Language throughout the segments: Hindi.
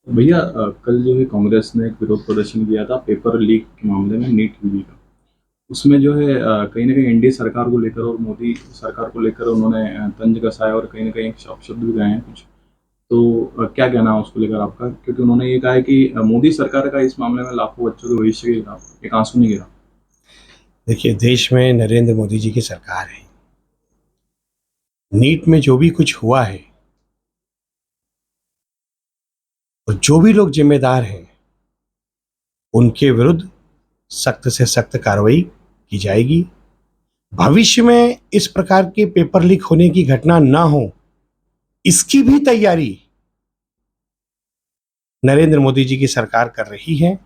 भैया कल जो है कांग्रेस ने एक विरोध प्रदर्शन किया था पेपर लीक के मामले में नीट यूजी का। उसमें जो है कहीं ना कहीं एनडीए सरकार को लेकर और मोदी सरकार को लेकर उन्होंने तंज कसा है और कहीं ना कहीं अपशब्द भी गए हैं कुछ। तो क्या कहना है उसको लेकर आपका, क्योंकि उन्होंने ये कहा है कि मोदी सरकार का इस मामले में लाखों बच्चों के भविष्य के खिलाफ एक आंसू नहीं गिरा। देखिए, देश में नरेंद्र मोदी जी की सरकार है। नीट में जो भी कुछ हुआ है और जो भी लोग जिम्मेदार हैं उनके विरुद्ध सख्त से सख्त कार्रवाई की जाएगी। भविष्य में इस प्रकार के पेपर लीक होने की घटना ना हो, इसकी भी तैयारी नरेंद्र मोदी जी की सरकार कर रही है।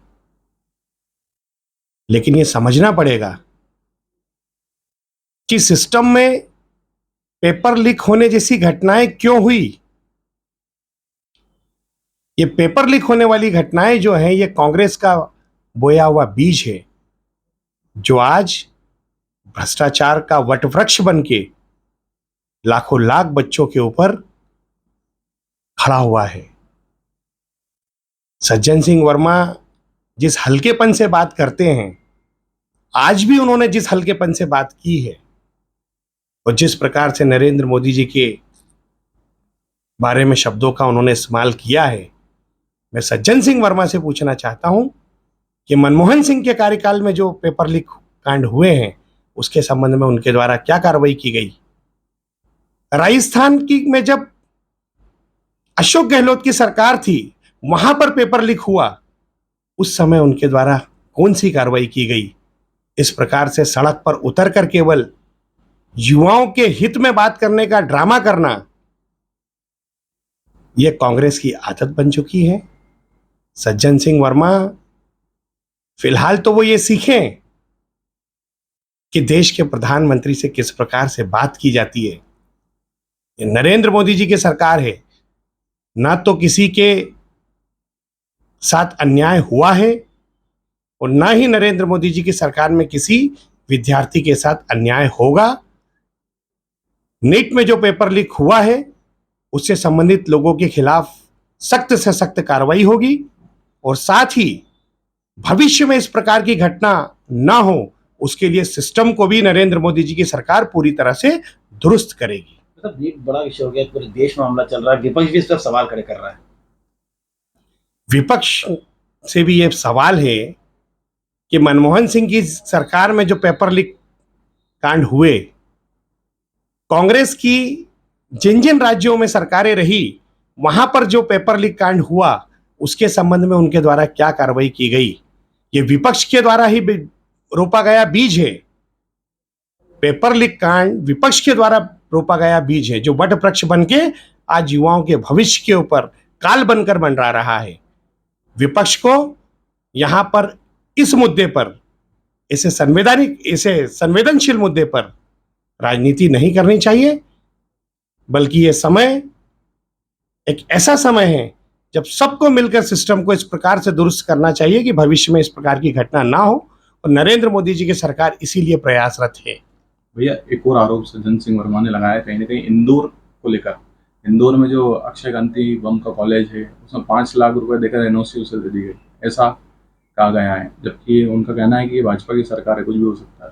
लेकिन ये समझना पड़ेगा कि सिस्टम में पेपर लीक होने जैसी घटनाएं क्यों हुई। ये पेपर लीक होने वाली घटनाएं जो हैं, ये कांग्रेस का बोया हुआ बीज है, जो आज भ्रष्टाचार का वटवृक्ष बन के लाखों लाख बच्चों के ऊपर खड़ा हुआ है। सज्जन सिंह वर्मा जिस हल्केपन से बात करते हैं, आज भी उन्होंने जिस हल्केपन से बात की है और जिस प्रकार से नरेंद्र मोदी जी के बारे में शब्दों का उन्होंने इस्तेमाल किया है, मैं सज्जन सिंह वर्मा से पूछना चाहता हूं कि मनमोहन सिंह के कार्यकाल में जो पेपर लीक कांड हुए हैं, उसके संबंध में उनके द्वारा क्या कार्रवाई की गई। राजस्थान की में जब अशोक गहलोत की सरकार थी, वहां पर पेपर लीक हुआ, उस समय उनके द्वारा कौन सी कार्रवाई की गई। इस प्रकार से सड़क पर उतर कर केवल युवाओं के हित में बात करने का ड्रामा करना, यह कांग्रेस की आदत बन चुकी है। सज्जन सिंह वर्मा फिलहाल तो वो ये सीखें कि देश के प्रधानमंत्री से किस प्रकार से बात की जाती है। ये नरेंद्र मोदी जी की सरकार है, ना तो किसी के साथ अन्याय हुआ है और ना ही नरेंद्र मोदी जी की सरकार में किसी विद्यार्थी के साथ अन्याय होगा। नीट में जो पेपर लीक हुआ है, उससे संबंधित लोगों के खिलाफ सख्त से सख्त कार्रवाई होगी और साथ ही भविष्य में इस प्रकार की घटना ना हो, उसके लिए सिस्टम को भी नरेंद्र मोदी जी की सरकार पूरी तरह से दुरुस्त करेगी। मतलब ये बड़ा विषय हो गया, पूरे देश में मामला चल रहा है, विपक्ष भी इस पर सवाल खड़े कर रहा है। विपक्ष से भी यह सवाल है कि मनमोहन सिंह की सरकार में जो पेपर लीक कांड हुए, कांग्रेस की जिन जिन राज्यों में सरकारें रही, वहां पर जो पेपर लीक कांड हुआ, उसके संबंध में उनके द्वारा क्या कार्रवाई की गई। ये विपक्ष के द्वारा ही रोपा गया बीज है। पेपर लीक कांड विपक्ष के द्वारा रोपा गया बीज है, जो वट वृक्ष बन के आज युवाओं के भविष्य के ऊपर काल बनकर मंडरा रहा है। विपक्ष को यहां पर इस मुद्दे पर, इसे संवेदनशील मुद्दे पर राजनीति नहीं करनी चाहिए, बल्कि यह समय एक ऐसा समय है जब सबको मिलकर सिस्टम को इस प्रकार से दुरुस्त करना चाहिए कि भविष्य में इस प्रकार की घटना ना हो, और नरेंद्र मोदी जी की सरकार इसीलिए प्रयासरत है। भैया एक और आरोप सज्जन सिंह वर्मा ने लगाया कहीं ना कहीं इंदौर को लेकर। इंदौर में जो अक्षय कांति बम का कॉलेज है, उसमें 5 लाख रुपए देकर एनओसी उसे दे दी गई, ऐसा कहा गया है, जबकि उनका कहना है कि ये भाजपा की सरकार है, कुछ भी हो सकता है।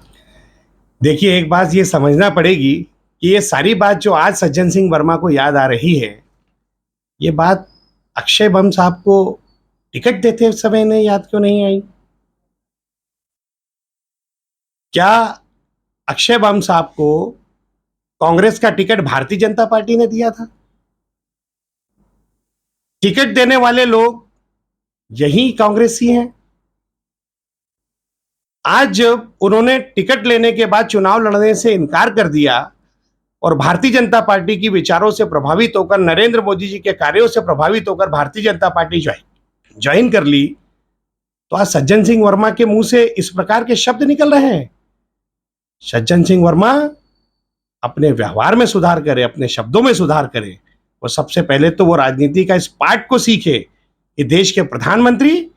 देखिए, एक बात ये समझना पड़ेगी कि ये सारी बात जो आज सज्जन सिंह वर्मा को याद आ रही है, ये बात अक्षय बम साहब को टिकट देते समय ने याद क्यों नहीं आई। क्या अक्षय बम साहब को कांग्रेस का टिकट भारतीय जनता पार्टी ने दिया था? टिकट देने वाले लोग यही कांग्रेसी हैं। आज जब उन्होंने टिकट लेने के बाद चुनाव लड़ने से इनकार कर दिया और भारतीय जनता पार्टी की विचारों से प्रभावित होकर, नरेंद्र मोदी जी के कार्यों से प्रभावित होकर भारतीय जनता पार्टी ज्वाइन कर ली, तो आज सज्जन सिंह वर्मा के मुंह से इस प्रकार के शब्द निकल रहे हैं। सज्जन सिंह वर्मा अपने व्यवहार में सुधार करे, अपने शब्दों में सुधार करे, और सबसे पहले तो वो राजनीति का इस पाठ को सीखे कि देश के प्रधानमंत्री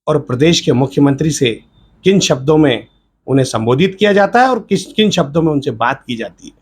और प्रदेश के मुख्यमंत्री से किन शब्दों में उन्हें संबोधित किया जाता है और किन शब्दों में उनसे बात की जाती है।